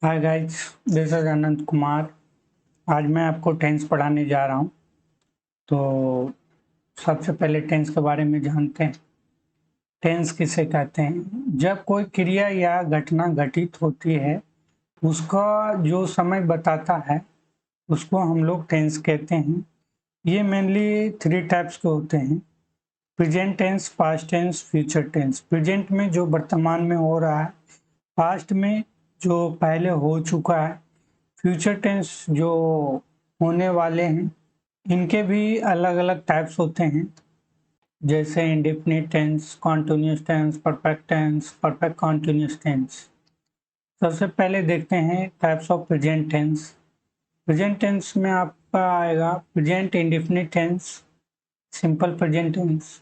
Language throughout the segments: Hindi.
हाय गाइस, दिस इज अनंत कुमार। आज मैं आपको टेंस पढ़ाने जा रहा हूँ। तो सबसे पहले टेंस के बारे में जानते हैं। टेंस किसे कहते हैं? जब कोई क्रिया या घटना घटित होती है, उसका जो समय बताता है उसको हम लोग टेंस कहते हैं। ये मेनली 3 टाइप्स के होते हैं: present tense, past tense, future tense. Present में जो वर्तमान में हो रहा है, पास्ट में जो पहले हो चुका है, फ्यूचर टेंस जो होने वाले हैं। इनके भी अलग अलग टाइप्स होते हैं, जैसे indefinite tense, continuous tense, perfect tense, perfect continuous tense. सबसे पहले देखते हैं types of present tense. Present tense में आपका आएगा present indefinite tense, simple present tense.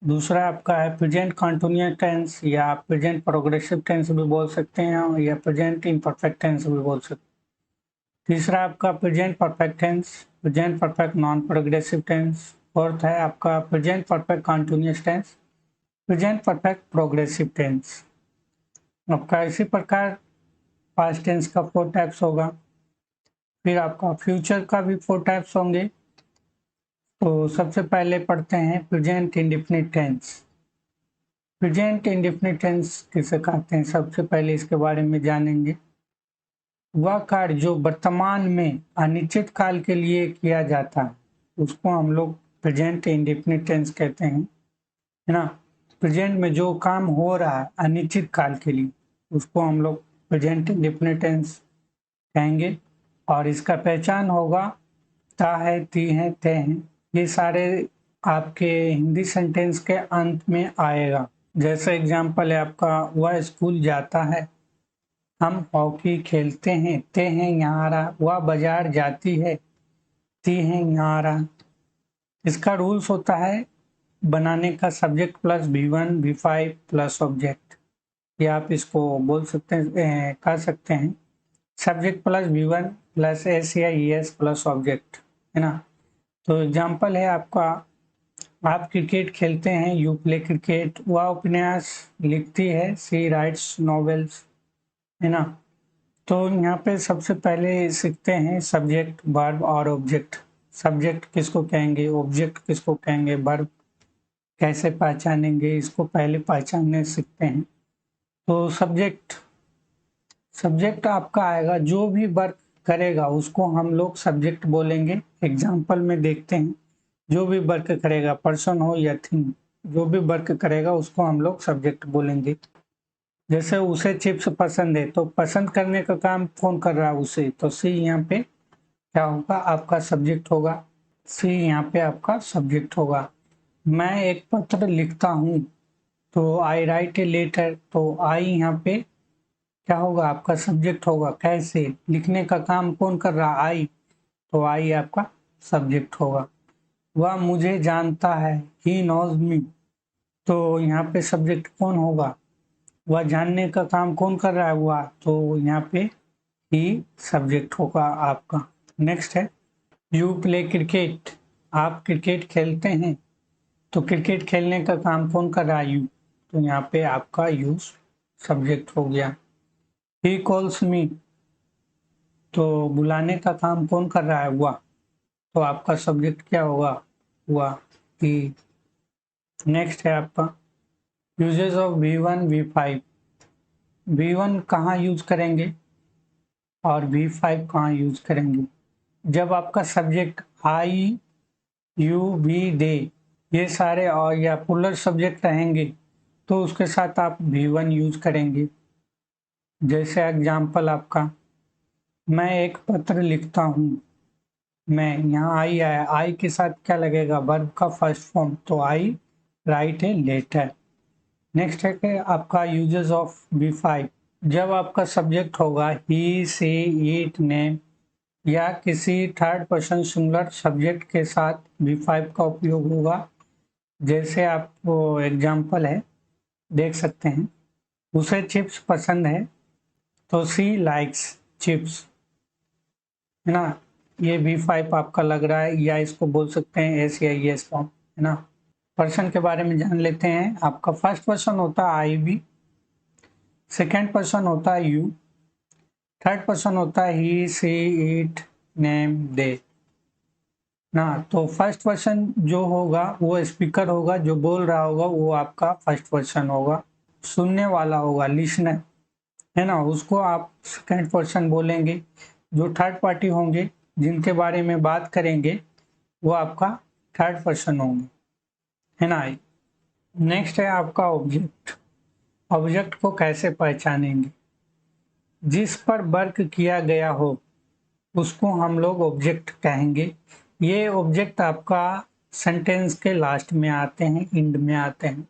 दूसरा आपका है प्रेजेंट कॉन्टिन्यूस टेंस, या प्रेजेंट प्रोग्रेसिव टेंस भी बोल सकते हैं, या प्रेजेंट इम्परफेक्ट टेंस भी बोल सकते हैं। तीसरा आपका present perfect tense, present perfect non progressive tense. Fourth है आपका present perfect continuous tense, present perfect progressive tense. आपका इसी प्रकार पास्ट टेंस का 4 टाइप्स होगा। फिर आपका फ्यूचर का भी 4 टाइप्स होंगे। तो सबसे पहले पढ़ते हैं present indefinite tense. Present indefinite tense किसे कहते हैं, सबसे पहले इसके बारे में जानेंगे। वह कार्य जो वर्तमान में अनिश्चित काल के लिए किया जाता है, उसको हम लोग प्रेजेंट इंडेफिनिट टेंस कहते हैं, है ना। प्रेजेंट में जो काम हो रहा है अनिश्चित काल के लिए, उसको हम लोग प्रेजेंट इंडेफिनिट टेंस कहेंगे। और इसका पहचान होगा ता है, ती है, ते हैं। ये सारे आपके हिंदी सेंटेंस के अंत में आएगा। जैसे एग्जाम्पल है आपका, वह स्कूल जाता है, हम हॉकी खेलते हैं, ते हैं यहाँ आ रहा। वह बाजार जाती है, ती हैं यहाँ आ रहा। इसका रूल्स होता है बनाने का subject plus V1 V5 plus object, या आप इसको बोल सकते हैं, कह सकते हैं subject plus V1 plus S या ES प्लस ऑब्जेक्ट, है ना। तो एग्जाम्पल है आपका, आप क्रिकेट खेलते हैं, यू प्ले क्रिकेट। वह उपन्यास लिखती है, सी राइट्स नॉवेल्स, है ना। तो यहाँ पे सबसे पहले सीखते हैं सब्जेक्ट, वर्ब और ऑब्जेक्ट। सब्जेक्ट किसको कहेंगे, ऑब्जेक्ट किसको कहेंगे, वर्ब कैसे पहचानेंगे, इसको पहले पहचानने सीखते हैं। तो सब्जेक्ट सब्जेक्ट आपका आएगा, जो भी वर्क करेगा उसको हम लोग सब्जेक्ट बोलेंगे। एग्जाम्पल में देखते हैं, जो भी वर्क करेगा, पर्सन हो या थिंग, जो भी वर्क करेगा उसको हम लोग सब्जेक्ट बोलेंगे। जैसे उसे चिप्स पसंद है, तो पसंद करने का काम कौन कर रहा है, उसे। तो सी यहाँ पे क्या होगा, आपका सब्जेक्ट होगा। सी यहाँ पे आपका सब्जेक्ट होगा। मैं एक पत्र लिखता हूँ, तो आई राइट ए लेटर, तो आई यहाँ पे क्या होगा, आपका सब्जेक्ट होगा। कैसे, लिखने का काम कौन कर रहा, आई, तो आई आपका सब्जेक्ट होगा। वह मुझे जानता है, ही नोज मी, तो यहाँ पे सब्जेक्ट कौन होगा, वह जानने का काम कौन कर रहा है, हुआ, तो यहाँ पे ही सब्जेक्ट होगा आपका। नेक्स्ट है यू प्ले क्रिकेट, आप क्रिकेट खेलते हैं, तो क्रिकेट खेलने का काम कौन कर रहा है, यू, तो यहाँ पे आपका यू सब्जेक्ट हो गया। ही कॉल्स मी, तो बुलाने का काम कौन कर रहा है, हुआ, तो आपका सब्जेक्ट क्या होगा, हुआ, ही। नेक्स्ट है आपका uses of V1 V5। V1 कहाँ यूज करेंगे और V5 कहाँ यूज करेंगे। जब आपका सब्जेक्ट आई, यू, वी, दे, ये सारे और या पुलर सब्जेक्ट रहेंगे, तो उसके साथ आप V1 यूज करेंगे। जैसे एग्जाम्पल आपका, मैं एक पत्र लिखता हूँ, मैं, यहाँ आई आया, आई के साथ क्या लगेगा, वर्ब का फर्स्ट फॉर्म, तो आई राइट ए लेटर। नेक्स्ट है कि आपका यूजेस ऑफ V5। जब आपका सब्जेक्ट होगा ही, सी, इट, नेम, या किसी थर्ड पर्सन सिंगुलर सब्जेक्ट के साथ V5 का उपयोग होगा। जैसे आपको एग्जाम्पल है, देख सकते हैं, उसे चिप्स पसंद है, तो सी लाइक्स चिप्स, है ना। ये V5 आपका लग रहा है, या इसको बोल सकते हैं एस या ES फॉर्म, है ना। पर्सन के बारे में जान लेते हैं। आपका फर्स्ट पर्सन होता है आई, भी सेकेंड पर्सन होता है यू, थर्ड पर्सन होता है ही, सी, इट, नेम, दे ना। तो फर्स्ट पर्सन जो होगा वो स्पीकर होगा, जो बोल रहा होगा वो आपका फर्स्ट पर्सन होगा, सुनने वाला होगा लिसनर, है ना, उसको आप सेकंड पर्सन बोलेंगे। जो थर्ड पार्टी होंगे जिनके बारे में बात करेंगे वो आपका थर्ड पर्सन होंगे, है ना। नेक्स्ट है आपका ऑब्जेक्ट। ऑब्जेक्ट को कैसे पहचानेंगे? जिस पर वर्क किया गया हो उसको हम लोग ऑब्जेक्ट कहेंगे। ये ऑब्जेक्ट आपका सेंटेंस के लास्ट में आते हैं, एंड में आते हैं।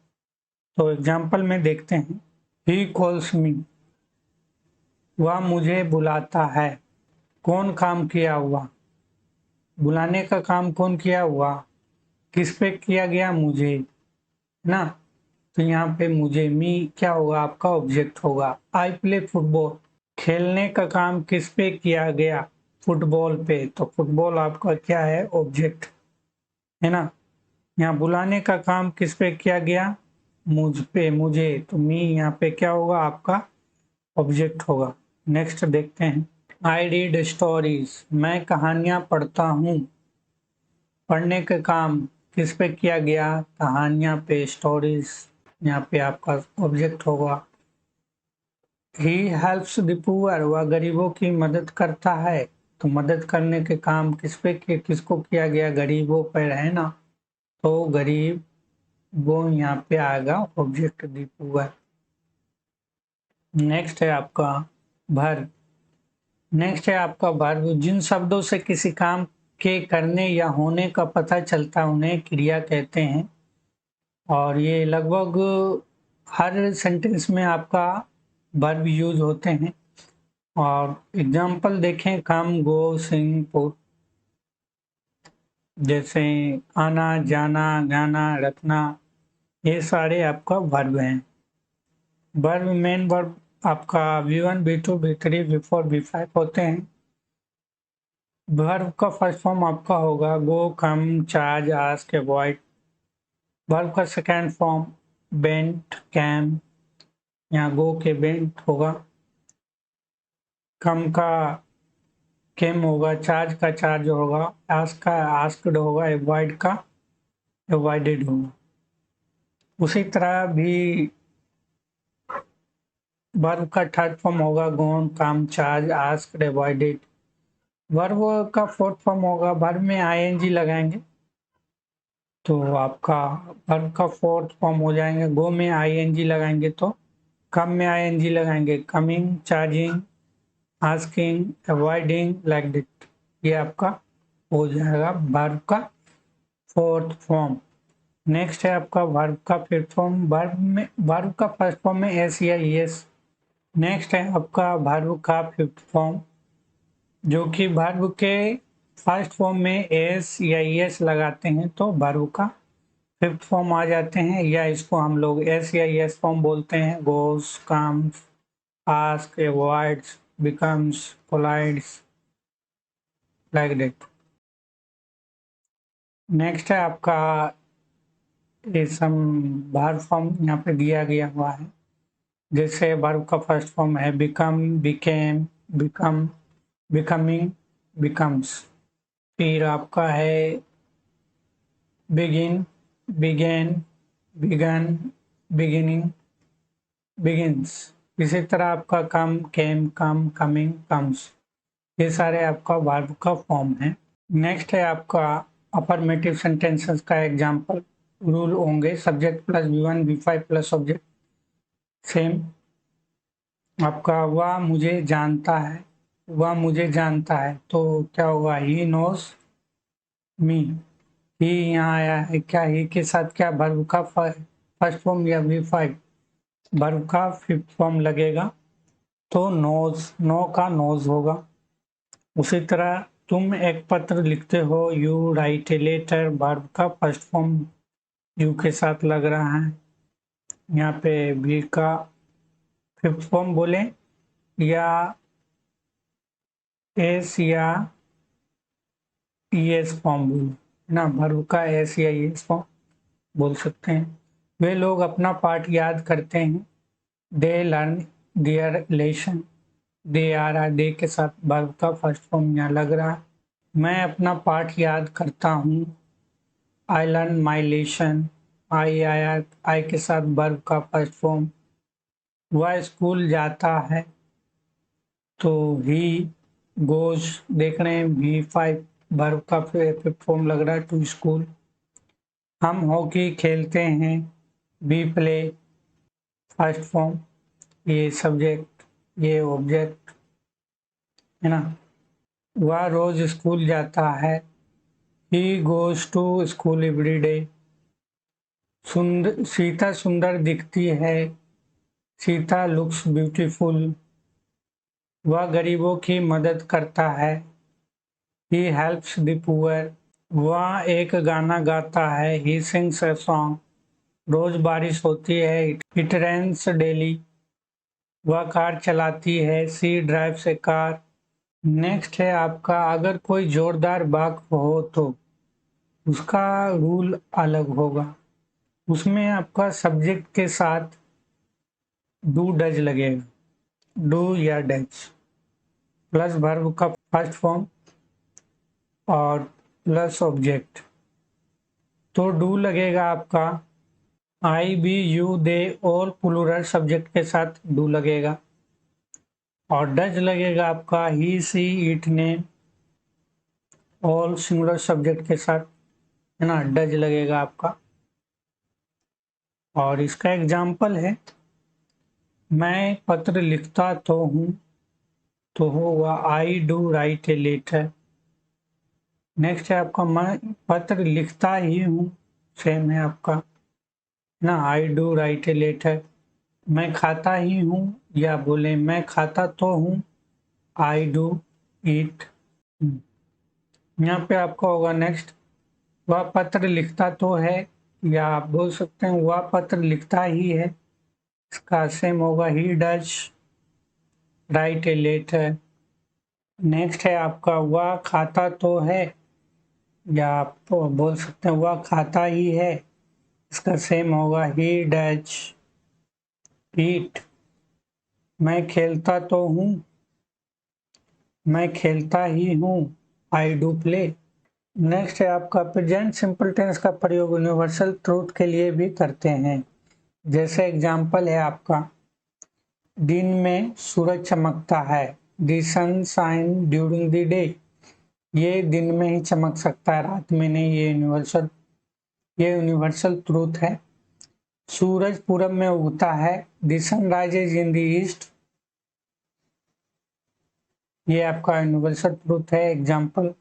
तो एग्जांपल में देखते हैं, ही कॉल्स मी, वह मुझे बुलाता है। कौन काम किया हुआ? बुलाने का काम कौन किया हुआ? किस पे किया गया? मुझे, ना। तो यहाँ पे मुझे, मी क्या होगा? आपका ऑब्जेक्ट होगा। आई प्ले फुटबॉल, खेलने का काम किस पे किया गया? फुटबॉल पे, तो फुटबॉल आपका क्या है? ऑब्जेक्ट, है ना। यहाँ बुलाने का काम किस पे किया गया? मुझ पे, मुझे, तो मी यहाँ पे क्या होगा? आपका ऑब्जेक्ट होगा। नेक्स्ट देखते हैं, आई रीड स्टोरीज, मैं कहानियां पढ़ता हूँ। पढ़ने का काम किस पे किया गया? कहानियां पे, स्टोरीज, यहाँ पे आपका ऑब्जेक्ट होगा। ही हेल्प्स द पुअर, वह गरीबों की मदद करता है। तो मदद करने के काम किस पे किसको किया गया? गरीबों पर, है ना। तो गरीब वो यहाँ पे आएगा ऑब्जेक्ट द पुअर। नेक्स्ट है आपका वर्ब। नेक्स्ट है आपका वर्ब। जिन शब्दों से किसी काम के करने या होने का पता चलता है उन्हें क्रिया कहते हैं। और ये लगभग हर सेंटेंस में आपका वर्ब यूज होते हैं। और एग्जाम्पल देखें, कम, गो, सिंग, पुट, जैसे आना, जाना, गाना, रखना, ये सारे आपका वर्ब हैं। वर्ब, मेन वर्ब आपका V1, V2, V3, V4, V5 होते हैं। वर्ब का फर्स्ट फॉर्म आपका होगा गो, कम, चार्ज, आस्क, अवॉइड। वर्ब का सेकेंड फॉर्म बेंट, कैम, यहाँ गो के बेंट होगा, कम का केम होगा, चार्ज का चार्ज होगा, आस्क का आस्क्ड होगा, अवॉइड का अवॉइडेड होगा। उसी तरह भी वर्ब का थर्ड फॉर्म होगा गोन, कम, चार्ज, आस्क्ड, अवॉइडेड। वर्ब का फोर्थ फॉर्म होगा, वर्ब में आईएनजी लगाएंगे तो आपका वर्ब का फोर्थ फॉर्म हो जाएंगे। गो में आईएनजी लगाएंगे तो कम में आईएनजी लगाएंगे, coming, charging, asking, avoiding, like that. ये आपका हो जाएगा वर्ब का फोर्थ फॉर्म। नेक्स्ट है आपका वर्ब का फिफ्थ फॉर्म। वर्ब का फर्स्ट फॉर्म में एस या यस। नेक्स्ट है आपका वर्ब का फिफ्थ फॉर्म, जो कि वर्ब के फर्स्ट फॉर्म में एस या यस लगाते हैं तो वर्ब का फिफ्थ फॉर्म आ जाते हैं, या इसको हम लोग एस या यस फॉर्म बोलते हैं। Goes, comes, asks, avoids, becomes, collides, like that. Next है आपका ये सब वर्ब फॉर्म यहाँ पे दिया गया हुआ है। जैसे वर्ब का फर्स्ट फॉर्म है become, became, become, becoming, becomes. फिर आपका है begin, began, begun, beginning, begins. इसी तरह आपका कम, केम, कम, कमिंग, कम्स। ये सारे आपका वर्ब का फॉर्म है। नेक्स्ट है आपका अफर्मेटिव सेंटेंसेस का एग्जांपल रूल होंगे। Subject plus V1, V5 plus object same. आपका वह मुझे जानता है, वह मुझे जानता है तो क्या होगा? He knows me. ही यहाँ आया है, क्या ही के साथ क्या वर्ब का फर्स्ट फॉर्म या V5 वर्ब का फिफ्थ फॉर्म लगेगा तो नोज, नो का नोज होगा। उसी तरह तुम एक पत्र लिखते हो, you write a letter, verb का फर्स्ट फॉर्म यू के साथ लग रहा है। यहाँ पे भी का फिफ्थ फॉर्म बोले या एस या ईएस फॉर्म बोले ना, वर्ब का एस या ईएस फॉर्म बोल सकते हैं। वे लोग अपना पाठ याद करते हैं, दे लर्न देयर लेशन, दे आ रहा है, दे के साथ वर्ब का फर्स्ट फॉर्म यहाँ लग रहा है। मैं अपना पाठ याद करता हूँ, आई लर्न माई लेशन, आई आया, आई के साथ वर्ब का फर्स्ट फॉर्म। वह स्कूल जाता है, तो ही गोज, देख रहे हैं V5 वर्ब का फिफ्थ फॉर्म लग रहा है, टू स्कूल। हम हॉकी खेलते हैं, वी प्ले फर्स्ट फॉर्म, ये सब्जेक्ट, ये ऑब्जेक्ट है ना। वह रोज स्कूल जाता है, he goes to school every day. Sita सुंदर दिखती है, सीता लुक्स ब्यूटीफुल। वह गरीबों की मदद करता है, ही हेल्प्स द पुअर। वह एक गाना गाता है, ही सिंग्स अ सॉन्ग। रोज बारिश होती है, इट रेन्स डेली। वह कार चलाती है, सी ड्राइव्स ए कार। नेक्स्ट है आपका, अगर कोई जोरदार वाक्य हो तो उसका रूल अलग होगा। उसमें आपका सब्जेक्ट के साथ डू डज लगेगा, डू या डज प्लस वर्ब का फर्स्ट फॉर्म और प्लस ऑब्जेक्ट। तो डू लगेगा आपका आई, बी, यू, दे और प्लूरल सब्जेक्ट के साथ डू लगेगा। और डज लगेगा आपका he, she, it, name all singular subject के साथ, है ना, डज लगेगा आपका। और इसका एग्जाम्पल है, मैं पत्र लिखता तो हूँ, तो होगा I do write a letter. Next है आपका, मैं पत्र लिखता ही हूँ, सेम है आपका ना, I do write a letter. मैं खाता ही हूँ, या बोले मैं खाता तो हूँ, आई डू ईट। यहाँ पे आपका होगा नेक्स्ट, वह पत्र लिखता तो है, या आप बोल सकते हैं वह पत्र लिखता ही है, इसका सेम होगा he does write a letter. Next है आपका, वह खाता तो है, या आप बोल सकते हैं वह खाता ही है, इसका सेम होगा ही डज ईट। मैं खेलता तो हूँ, मैं खेलता ही हूँ, आई डू प्ले। नेक्स्ट है आपका, प्रेजेंट सिंपल टेंस का प्रयोग यूनिवर्सल ट्रूथ के लिए भी करते हैं। जैसे एग्जाम्पल है आपका, दिन में सूरज चमकता है, the sun shine during the day. ये दिन में ही चमक सकता है, रात में नहीं, ये यूनिवर्सल ट्रूथ है। सूरज पूरब में उगता है, the sun rises in the east. ये आपका यूनिवर्सल ट्रूथ है। एग्जाम्पल,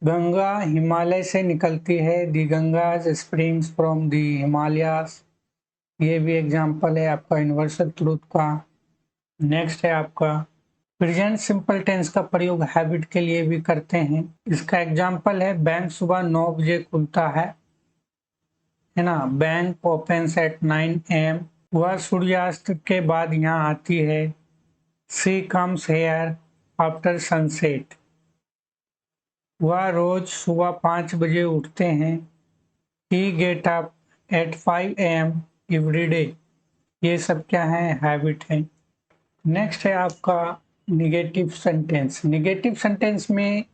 गंगा हिमालय से निकलती है, the Ganga springs from the Himalayas. ये भी एग्जाम्पल है आपका यूनिवर्सल ट्रूथ का। नेक्स्ट है आपका, प्रेजेंट सिंपल टेंस का प्रयोग हैबिट के लिए भी करते हैं। इसका एग्जाम्पल है, बैंक सुबह 9 बजे खुलता है ना, बैंक ओपन्स एट 9 AM। वह सूर्यास्त के बाद यहाँ आती है, she comes here after sunset. वह रोज सुबह 5 बजे उठते हैं, he get up at 5 AM every day. ये सब क्या है, हैबिट है। नेक्स्ट है आपका निगेटिव सेंटेंस। निगेटिव सेंटेंस में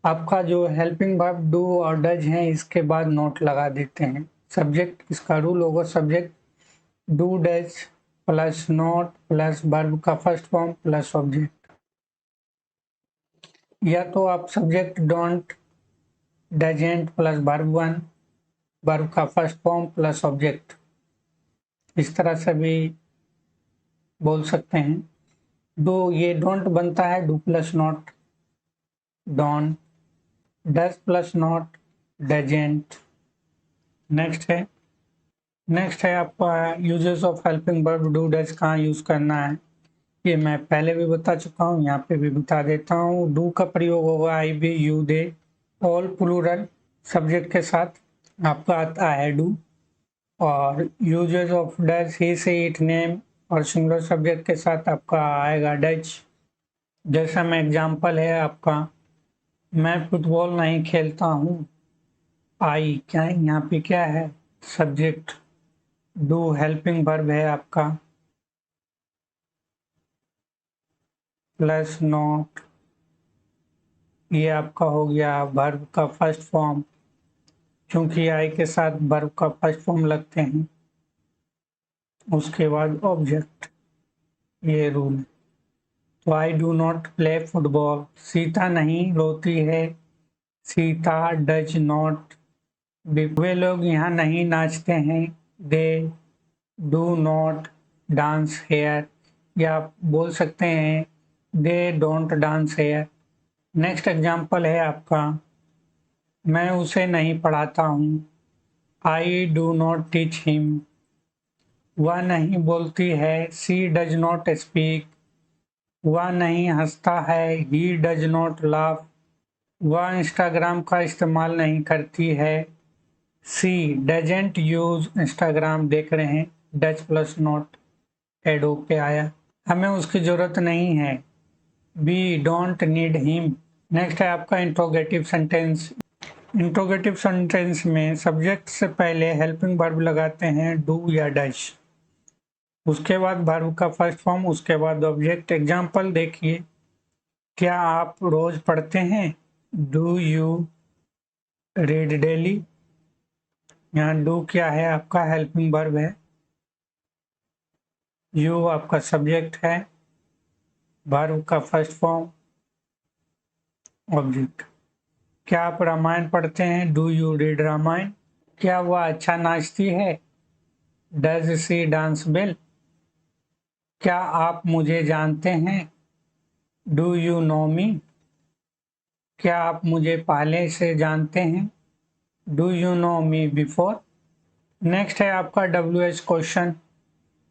आपका जो हेल्पिंग वर्ब डू और डज है, इसके बाद नोट लगा देते हैं। सब्जेक्ट, इसका रूल होगा subject do does plus note plus verb का फर्स्ट फॉर्म प्लस ऑब्जेक्ट। या तो आप subject don't doesn't plus verb one, verb का फर्स्ट फॉर्म प्लस ऑब्जेक्ट, इस तरह से भी बोल सकते हैं। डू, ये डोंट बनता है do plus not don't, does plus not doesn't. Next है आपका uses of helping verb do does कहाँ यूज करना है, ये मैं पहले भी बता चुका हूँ, यहाँ पे भी बता देता हूँ। डू का प्रयोग होगा I, we, you, they all plural subject के साथ आपका आता है डू। और यूजेस ऑफ डज, ही, से, इट, नेम और सिंगुलर सब्जेक्ट के साथ आपका आएगा डज। जैसा में एग्जाम्पल है आपका, मैं फुटबॉल नहीं खेलता हूँ, आई क्या है यहाँ पे, क्या है सब्जेक्ट, डू हेल्पिंग वर्ब है आपका। प्लस नॉट, ये आपका हो गया वर्ब का फर्स्ट फॉर्म, क्योंकि आई के साथ वर्ब का फर्स्ट फॉर्म लगते हैं। उसके बाद ऑब्जेक्ट, ये रूल। तो आई do not play football, Sita नहीं रोती है, सीता डज नॉट। वे लोग यहाँ नहीं नाचते हैं, they do not dance here, या आप बोल सकते हैं they don't dance here. Next example है आपका, मैं उसे नहीं पढ़ाता हूँ, I do not teach him. वह नहीं बोलती है, सी डज नॉट स्पीक। वह नहीं हंसता है, ही डज नॉट लाफ। वह इंस्टाग्राम का इस्तेमाल नहीं करती है, सी डजेंट यूज इंस्टाग्राम। देख रहे हैं डज प्लस नॉट एड होके आया, हमें उसकी ज़रूरत नहीं है, we don't need him. Next है आपका इंट्रोगेटिव सेंटेंस। इंट्रोगेटिव सेंटेंस में सब्जेक्ट से पहले हेल्पिंग वर्ब लगाते हैं डू या डज, उसके बाद वर्ब का फर्स्ट फॉर्म, उसके बाद ऑब्जेक्ट। एग्जाम्पल देखिए, क्या आप रोज पढ़ते हैं, डू यू रीड डेली। यहाँ डू क्या है, आपका हेल्पिंग वर्ब है, यू आपका सब्जेक्ट है, वर्ब का फर्स्ट फॉर्म, ऑब्जेक्ट। क्या आप रामायण पढ़ते हैं, डू यू रीड रामायण। क्या वह अच्छा नाचती है, डज सी डांस वेल। क्या आप मुझे जानते हैं, डू यू नो मी। क्या आप मुझे पहले से जानते हैं, do you know me before. Next है आपका WH क्वेश्चन।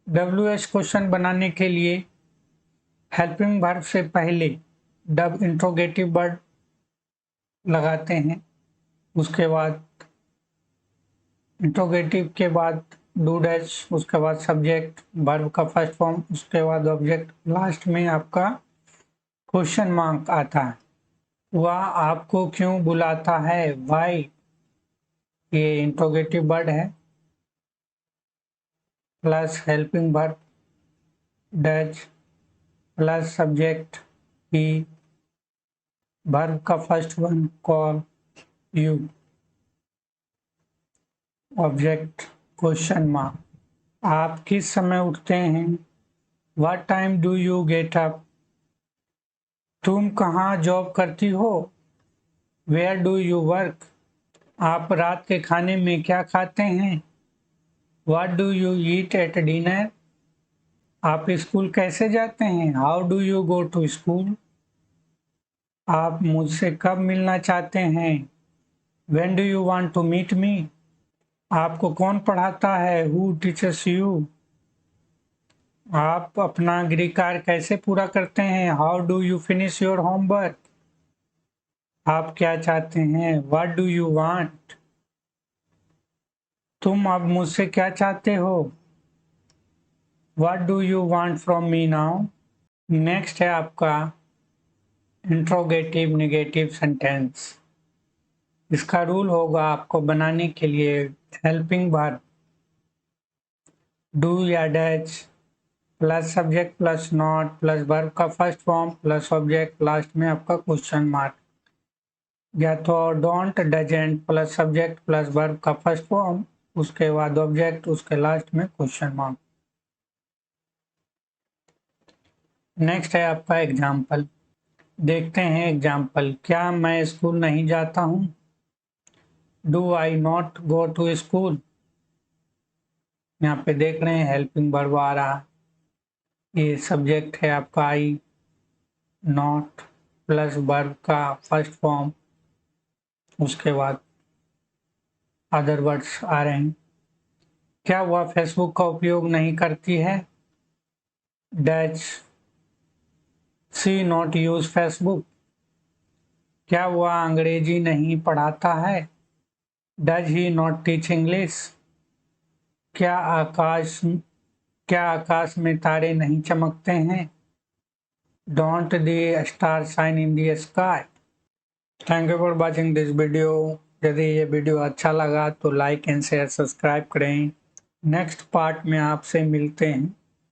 WH क्वेश्चन बनाने के लिए हेल्पिंग वर्ब से पहले डब इंट्रोगेटिव वर्ड लगाते हैं, उसके बाद इंट्रोगेटिव के बाद डू डैश, उसके बाद सब्जेक्ट, वर्ब का फर्स्ट फॉर्म, उसके बाद ऑब्जेक्ट, लास्ट में आपका क्वेश्चन मार्क आता है। वह आपको क्यों बुलाता है, वाई, ये इंट्रोगेटिव वर्ड है, plus helping verb does, plus subject he, verb का first one call you, object question mark. आप किस समय उठते हैं, what time do you get up. तुम कहाँ जॉब करती हो, वेयर डू यू वर्क। आप रात के खाने में क्या खाते हैं, what do you eat at dinner. आप स्कूल कैसे जाते हैं, how do you go to school. आप मुझसे कब मिलना चाहते हैं, when do you want to meet me. आपको कौन पढ़ाता है, हु टीचर्स यू। आप अपना गृह कार्य कैसे पूरा करते हैं, how do you finish your homework. आप क्या चाहते हैं, व्हाट डू यू वांट। तुम अब मुझसे क्या चाहते हो, what do you want from me now. Next है आपका इंट्रोगेटिव नेगेटिव सेंटेंस। इसका रूल होगा आपको बनाने के लिए हेल्पिंग वर्ब डू या does, plus subject plus not, plus verb का first form, plus object, last में आपका क्वेश्चन मार्क। या तो don't doesn't, plus subject plus verb का फर्स्ट फॉर्म, उसके बाद ऑब्जेक्ट, उसके लास्ट में क्वेश्चन मार्क। नेक्स्ट है आपका एग्जाम्पल। देखते हैं एग्जाम्पल, क्या मैं स्कूल नहीं जाता हूँ, do I not go to school. यहाँ पे देख रहे हैं हेल्पिंग वर्ब आ रहा है, ये सब्जेक्ट है आपका आई, नॉट प्लस वर्ब का फर्स्ट फॉर्म, उसके बाद अदर वर्ड्स आ रहे हैं। क्या वह फेसबुक का उपयोग नहीं करती है, does she not use Facebook. क्या वह अंग्रेजी नहीं पढ़ाता है, does he not teach English. क्या आकाश में तारे नहीं चमकते हैं, don't the star shine in the sky. Thank you for watching this video. यदि ये वीडियो अच्छा लगा तो लाइक एंड शेयर सब्सक्राइब करें। नेक्स्ट पार्ट में आपसे मिलते हैं।